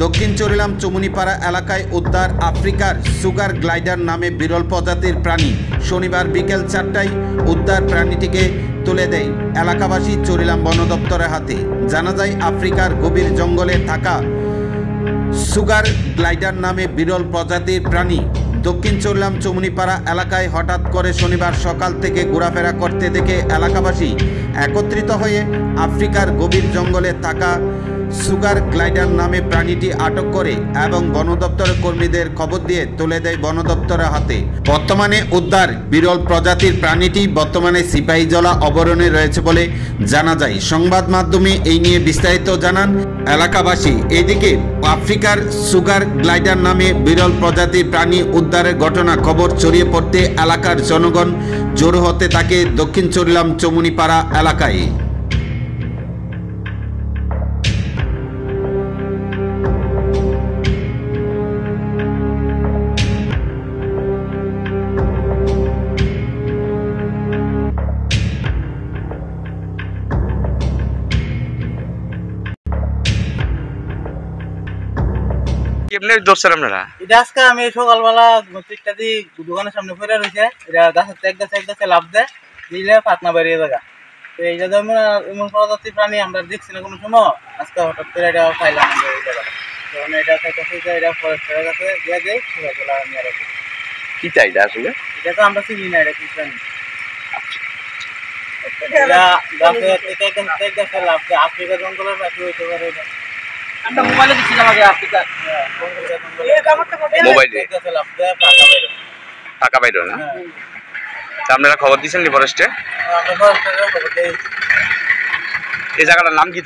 দক্ষিণ চরিলাম চমুনিপাড়া এলাকায় উদ্ধার আফ্রিকার সুগার গ্লাইডার নামে বিরল প্রজাতির প্রাণী। শনিবার বিকেল 4টায় উদ্ধার প্রাণীটিকে তুলে দেয় এলাকাবাসী চরিলাম বন দপ্তরের হাতে। জানা যায় আফ্রিকার গভীর জঙ্গলে থাকা সুগার গ্লাইডার নামে বিরল প্রজাতির প্রাণী দক্ষিণ চরিলাম চমুনিপাড়া এলাকায় হঠাৎ করে শনিবার সকাল থেকে ঘোরাফেরা করতে দেখে এলাকাবাসী একত্রিত হয়ে আফ্রিকার গভীর জঙ্গলে থাকা সুগার গ্লাইডার নামে প্রাণীটি আটক করে এবং বন দপ্তরের কর্মীদের খবর দিয়ে তুলে দেয় বন দপ্তরের হাতে। বর্তমানে উদ্ধার বিরল প্রজাতির প্রাণীটি বর্তমানে সিপাহীজলা অভয়ারণ্যে রয়েছে বলে জানা যায়। সংবাদ মাধ্যমে এই নিয়ে বিস্তারিত জানান এলাকাবাসী। এদিকে আফ্রিকার সুগার গ্লাইডার নামে বিরল প্রজাতির প্রাণী উদ্ধারের ঘটনা খবর ছড়িয়ে পড়তে এলাকার জনগণ জড়ো হতে থাকে দক্ষিণ চরিলাম চমুনিপাড়া এলাকায়। কেমনে ধরছেন আপনারা? এটা আজকে আমি সকালবেলা ইত্যাদি দোকানের সামনে ফেরা রয়েছে, এটা গাছের এক গাছে লাভ দেয় দিলে পাতনা বেরিয়ে জায়গা। তো এইটা তো এমন প্রজাতির প্রাণী আমরা দেখছি না কোনো সময়, আজকে হঠাৎ করে এটা পাইলাম আমাদের এই জায়গা। তখন এটা এটা ফরেস্টের কাছে দিয়ে দেয় সেগুলো নিয়ে রাখি। কি চাই এটা আসলে? এটা তো আমরা চিনি না এটা কি প্রাণী। এটা গাছে লাভ দেয়, আফ্রিকা জঙ্গলের পাখি হইতে পারে এটা। আমরা মোবাইলে দিছিলাম আগে আফ্রিকা মোবাইলে টাকা পাইল না। আপনারা খবর দিয়েছেন নি ফরেস্টে? এই জায়গাটার নাম কি?